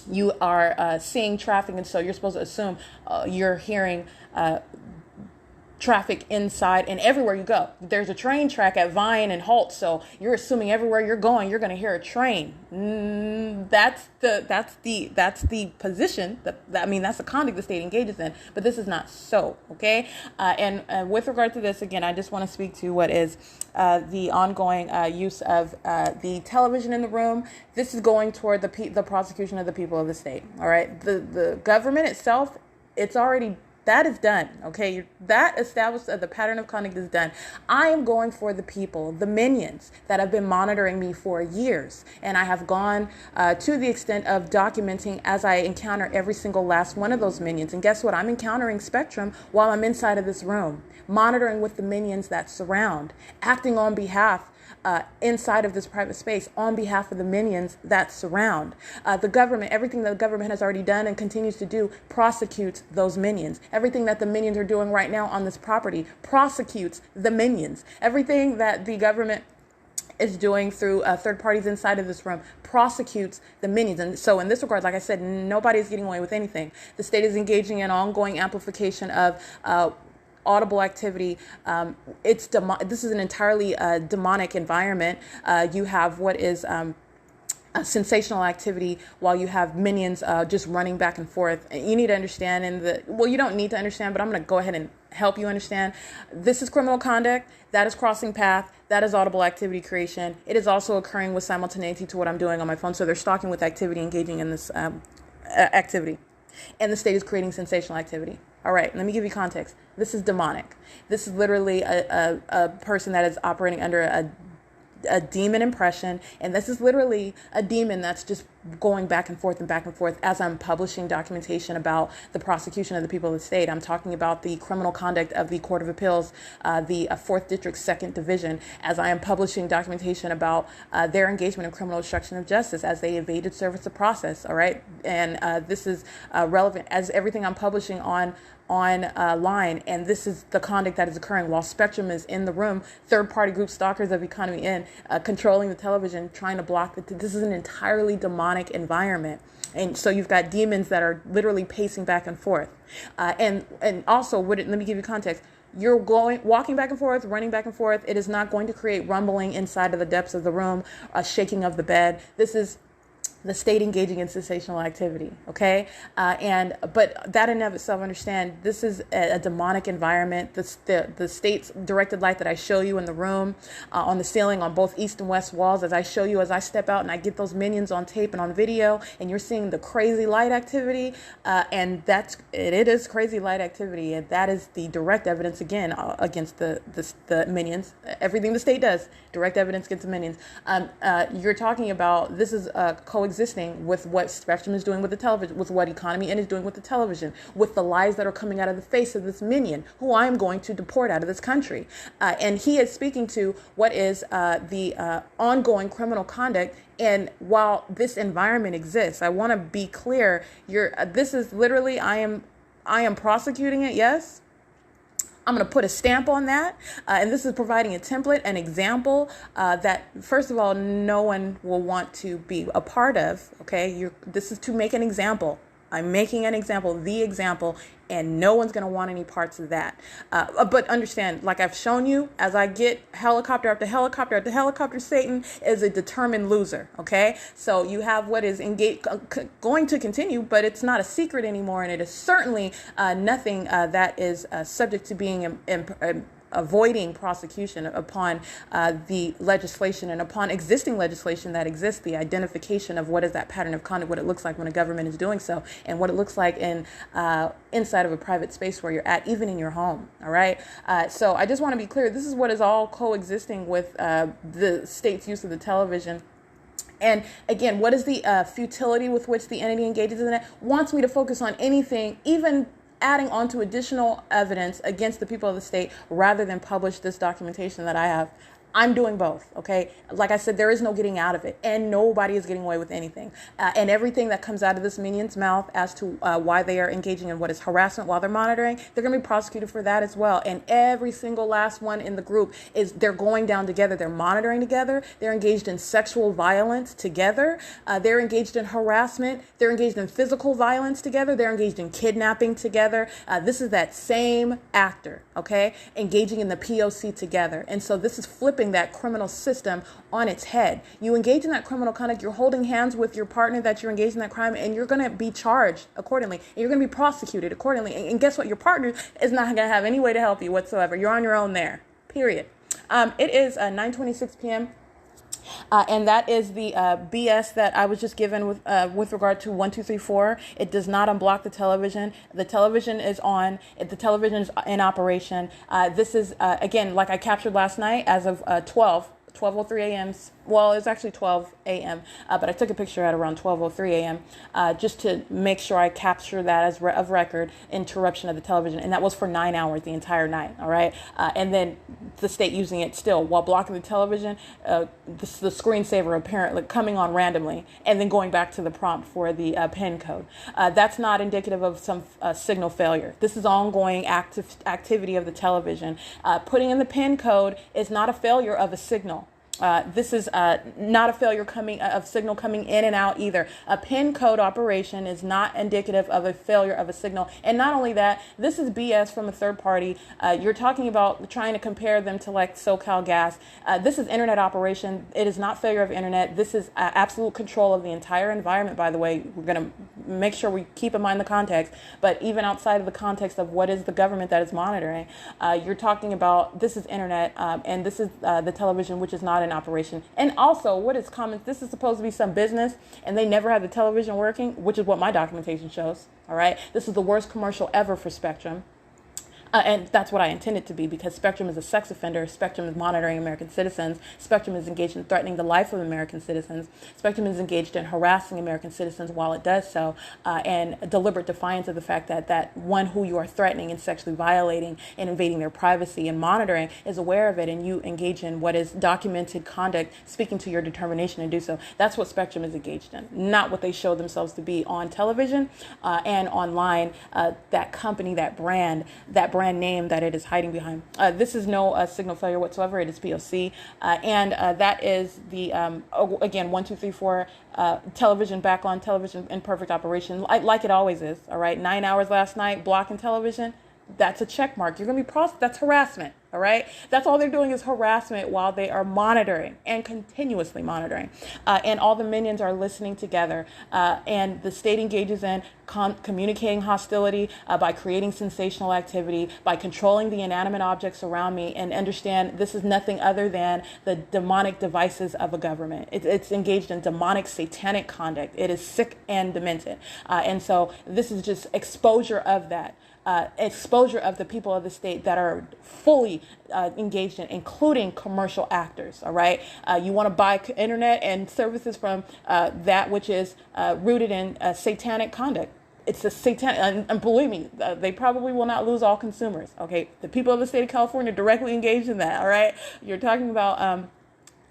you are seeing traffic, and so you're supposed to assume you're hearing traffic inside and everywhere you go. There's a train track at Vine and Holt, so you're assuming everywhere you're going, you're going to hear a train. That's the position I mean, that's the conduct the state engages in, but this is not so, okay? And with regard to this, again, I just want to speak to what is the ongoing use of the television in the room. This is going toward the prosecution of the people of the state, all right? The government itself, it's already, that is done, okay? That established the pattern of conduct is done. I am going for the people, the minions that have been monitoring me for years. And I have gone to the extent of documenting as I encounter every single last one of those minions. And guess what? I'm encountering Spectrum while I'm inside of this room, monitoring with the minions that surround, acting on behalf inside of this private space on behalf of the minions that surround. The government, everything that the government has already done and continues to do, prosecutes those minions. Everything that the minions are doing right now on this property prosecutes the minions. Everything that the government is doing through third parties inside of this room prosecutes the minions. And so in this regard, like I said, nobody is getting away with anything. The state is engaging in ongoing amplification of audible activity. This is an entirely demonic environment. You have what is sensational activity while you have minions just running back and forth. And you need to understand you don't need to understand, but I'm going to go ahead help you understand. This is criminal conduct. That is crossing path. That is audible activity creation. It is also occurring with simultaneity to what I'm doing on my phone. So they're stalking with activity, engaging in this activity. And the state is creating sensational activity. All right, let me give you context. This is demonic. This is literally a person that is operating under a demon impression, and this is literally a demon that's just going back and forth as I'm publishing documentation about the prosecution of the people of the state. I'm talking about the criminal conduct of the Court of Appeals, the 4th District 2nd Division, as I am publishing documentation about their engagement in criminal obstruction of justice as they evaded service of process. All right, and this is relevant as everything I'm publishing on line, and this is the conduct that is occurring while Spectrum is in the room, third-party group stalkers of economy in, controlling the television, trying to block this is an entirely demonic environment. And so you've got demons that are literally pacing back and forth. And also, let me give you context. You're walking back and forth, running back and forth. It is not going to create rumbling inside of the depths of the room, a shaking of the bed. This is the state engaging in sensational activity, okay? But that in and of itself, understand, this is a demonic environment. The state's directed light that I show you in the room, on the ceiling, on both east and west walls, as I show you, as I step out and I get those minions on tape and on video, and you're seeing the crazy light activity, and it is crazy light activity, and that is the direct evidence, again, against the minions. Everything the state does, direct evidence against the minions. You're talking about, this is coexisting with what Spectrum is doing with the television, with what Economy In is doing with the television, with the lies that are coming out of the face of this minion, who I am going to deport out of this country. And he is speaking to what is the ongoing criminal conduct. And while this environment exists, I want to be clear, this is literally, I am prosecuting it, yes. I'm going to put a stamp on that. And this is providing a template, an example that, first of all, no one will want to be a part of. Okay, this is to make an example. I'm making an example, the example, and no one's going to want any parts of that. But understand, like I've shown you, as I get helicopter after helicopter after helicopter, Satan is a determined loser, okay? So you have what is going to continue, but it's not a secret anymore, and it is certainly nothing that is subject to being avoiding prosecution upon the legislation and upon existing legislation that exists, the identification of what is that pattern of conduct, what it looks like when a government is doing so, and what it looks like inside of a private space where you're at, even in your home. All right. So I just want to be clear. This is what is all coexisting with the state's use of the television. And again, what is the futility with which the entity engages in it? Wants me to focus on anything, even adding on to additional evidence against the people of the state, rather than publish this documentation that I have. I'm doing both, okay? Like I said, there is no getting out of it, and nobody is getting away with anything. And everything that comes out of this minion's mouth as to why they are engaging in what is harassment while they're monitoring, they're going to be prosecuted for that as well. And every single last one in the group they're going down together. They're monitoring together. They're engaged in sexual violence together. They're engaged in harassment. They're engaged in physical violence together. They're engaged in kidnapping together. This is that same actor, okay, engaging in the P.O.C. together. And so this is flipping that criminal system on its head. You engage in that criminal conduct, you're holding hands with your partner that you're engaged in that crime, and you're going to be charged accordingly, and you're going to be prosecuted accordingly. And guess what? Your partner is not going to have any way to help you whatsoever. You're on your own there, period. It is 9:26 p.m. And that is the BS that I was just given with regard to 1, 2, 3, 4. It does not unblock the television. The television is on. The television is in operation. This is, again, like I captured last night as of 12:03 a.m. Well, it's actually 12 a.m., but I took a picture at around 12:03 a.m. Just to make sure I capture that as of record, interruption of the television. And that was for 9 hours, the entire night, all right? And then the state using it still while blocking the television, the screensaver apparently coming on randomly and then going back to the prompt for the PIN code. That's not indicative of some signal failure. This is ongoing activity of the television. Putting in the PIN code is not a failure of a signal. This is not a failure of signal coming in and out either. A pin code operation is not indicative of a failure of a signal. And not only that, this is BS from a third party. You're talking about trying to compare them to like SoCal Gas. This is internet operation. It is not failure of internet. This is absolute control of the entire environment, by the way. We're going to make sure we keep in mind the context. But even outside of the context of what is the government that is monitoring, you're talking about this is internet and this is the television, which is not an operation. And also, what is common, this is supposed to be some business and they never had the television working, which is what my documentation shows. All right, this is the worst commercial ever for Spectrum. And that's what I intend it to be, because Spectrum is a sex offender. Spectrum is monitoring American citizens. Spectrum is engaged in threatening the life of American citizens. Spectrum is engaged in harassing American citizens while it does so, and deliberate defiance of the fact that one who you are threatening and sexually violating and invading their privacy and monitoring is aware of it, and you engage in what is documented conduct speaking to your determination to do so. That's what Spectrum is engaged in, not what they show themselves to be on television and online, that company, that brand name that it is hiding behind. This is no signal failure whatsoever. It is P.O.C. And that is the, again, 1, 2, 3, 4, television back on, television in perfect operation, like it always is. All right, 9 hours last night, blocking television. That's a check mark. You're going to be that's harassment. All right. That's all they're doing is harassment while they are monitoring and continuously monitoring. And all the minions are listening together. And the state engages in communicating hostility by creating sensational activity, by controlling the inanimate objects around me. And understand this is nothing other than the demonic devices of a government. It's engaged in demonic, satanic conduct. It is sick and demented. And so this is just exposure of that. Exposure of the people of the state that are fully engaged in, including commercial actors. All right. You want to buy internet and services from that which is rooted in satanic conduct. It's a satanic, and believe me, they probably will not lose all consumers. Okay. The people of the state of California directly engaged in that. All right. You're talking about,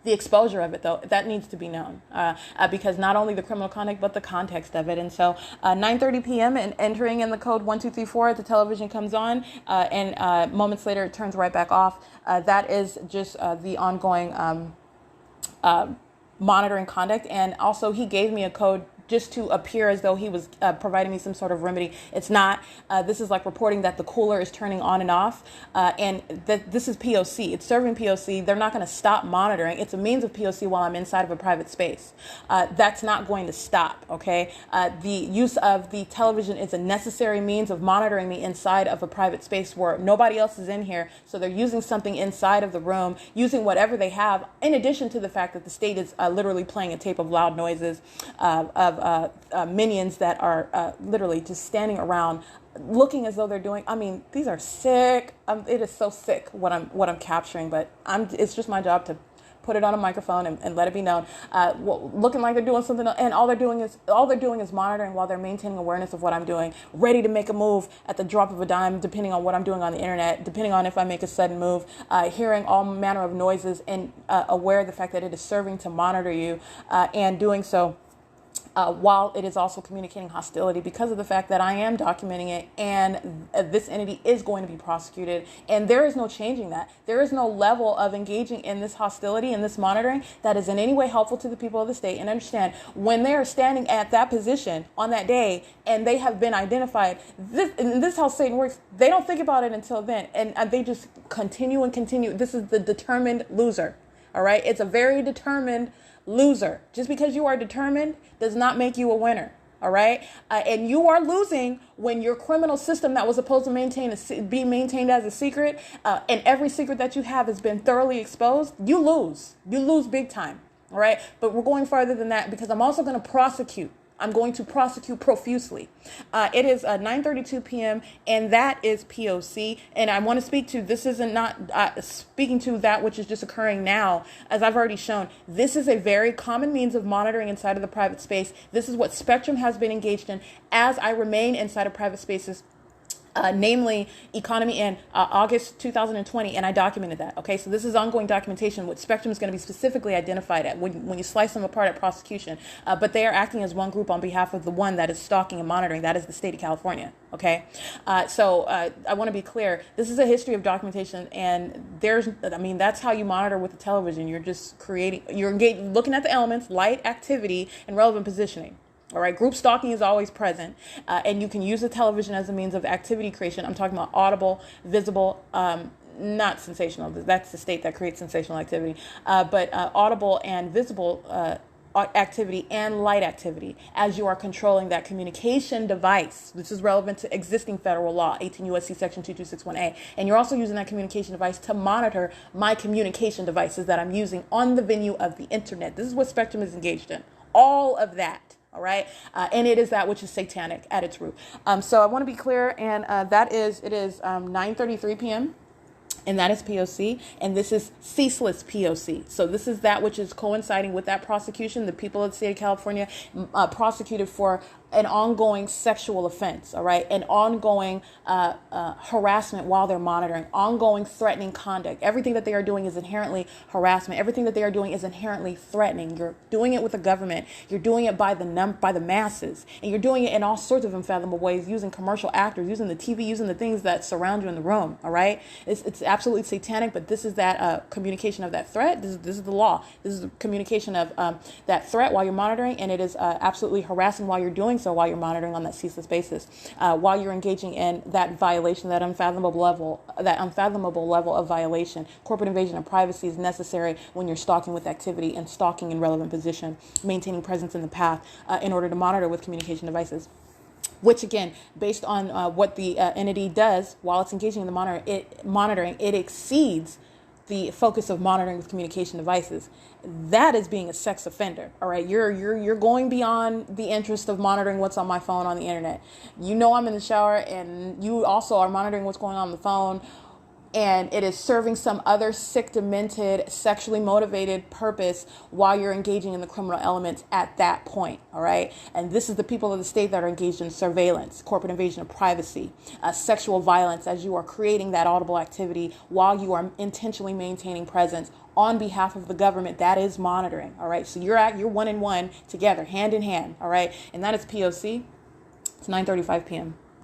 the exposure of it, though, that needs to be known because not only the criminal conduct, but the context of it. And so 9:30 p.m. and entering in the code 1234, the television comes on and moments later it turns right back off. That is just the ongoing monitoring conduct. And also he gave me a code just to appear as though he was providing me some sort of remedy. It's not. This is like reporting that the cooler is turning on and off. And this is P.O.C. It's serving P.O.C. They're not going to stop monitoring. It's a means of P.O.C. while I'm inside of a private space. That's not going to stop, okay? The use of the television is a necessary means of monitoring me inside of a private space where nobody else is in here. So they're using something inside of the room, using whatever they have, in addition to the fact that the state is literally playing a tape of loud noises of minions that are literally just standing around looking as though they're doing. I mean, these are sick. It is so sick what I'm capturing, but it's just my job to put it on a microphone and let it be known. Looking like they're doing something else, and all they're doing is monitoring while they're maintaining awareness of what I'm doing, ready to make a move at the drop of a dime, depending on what I'm doing on the internet, depending on if I make a sudden move, hearing all manner of noises and aware of the fact that it is serving to monitor you and doing so. While it is also communicating hostility because of the fact that I am documenting it and this entity is going to be prosecuted. And there is no changing that. There is no level of engaging in this hostility and this monitoring that is in any way helpful to the people of the state. And understand, when they are standing at that position on that day and they have been identified, this is how Satan works. They don't think about it until then. And they just continue and continue. This is the determined loser. All right. It's a very determined loser. Just because you are determined does not make you a winner. All right. And you are losing when your criminal system that was supposed to be maintained as a secret, and every secret that you have has been thoroughly exposed. You lose big time. All right. But we're going farther than that because I'm also going to prosecute. I'm going to prosecute profusely. It is 9:32 p.m. and that is P.O.C. And I want to speak to, this isn't not speaking to that which is just occurring now. As I've already shown, this is a very common means of monitoring inside of the private space. This is what Spectrum has been engaged in as I remain inside of private spaces namely economy in August 2020, and I documented that. Okay, so this is ongoing documentation. What spectrum is going to be specifically identified at when you slice them apart at prosecution, but they are acting as one group on behalf of the one that is stalking and monitoring. That is the state of California. Okay, so I want to be clear. This is a history of documentation, and that's how you monitor with the television. You're just looking at the elements, light, activity, and relevant positioning. All right, group stalking is always present, and you can use the television as a means of activity creation. I'm talking about audible, visible, not sensational. That's the state that creates sensational activity, but audible and visible activity and light activity as you are controlling that communication device. This is relevant to existing federal law, 18 U.S.C. section 2261A. And you're also using that communication device to monitor my communication devices that I'm using on the venue of the internet. This is what spectrum is engaged in. All of that. All right. And it is that which is satanic at its root. So I want to be clear. And it is 9:33 p.m. And that is P.O.C. And this is ceaseless P.O.C. So this is that which is coinciding with that prosecution. The people of the state of California prosecuted for an ongoing sexual offense, all right, an ongoing harassment while they're monitoring, ongoing threatening conduct. Everything that they are doing is inherently harassment. Everything that they are doing is inherently threatening. You're doing it with the government. You're doing it by the masses, and you're doing it in all sorts of unfathomable ways, using commercial actors, using the TV, using the things that surround you in the room. All right, it's absolutely satanic. But this is that communication of that threat. This is the law. This is the communication of that threat while you're monitoring, and it is absolutely harassing while you're doing so, while you're monitoring on that ceaseless basis, while you're engaging in that violation, that unfathomable level of violation. Corporate invasion of privacy is necessary when you're stalking with activity and stalking in relevant position, maintaining presence in the path in order to monitor with communication devices. Which, again, based on what the entity does while it's engaging in the monitoring, it exceeds the focus of monitoring with communication devices. That is being a sex offender. All right, you're going beyond the interest of monitoring what's on my phone on the internet. You know I'm in the shower, and you also are monitoring what's going on the phone, and it is serving some other sick, demented, sexually motivated purpose while you're engaging in the criminal elements at that point, all right? And this is the people of the state that are engaged in surveillance, corporate invasion of privacy, sexual violence, as you are creating that audible activity while you are intentionally maintaining presence on behalf of the government. That is monitoring, all right? So you're one in one together, hand in hand, all right? And that is P.O.C. It's 9:35 p.m.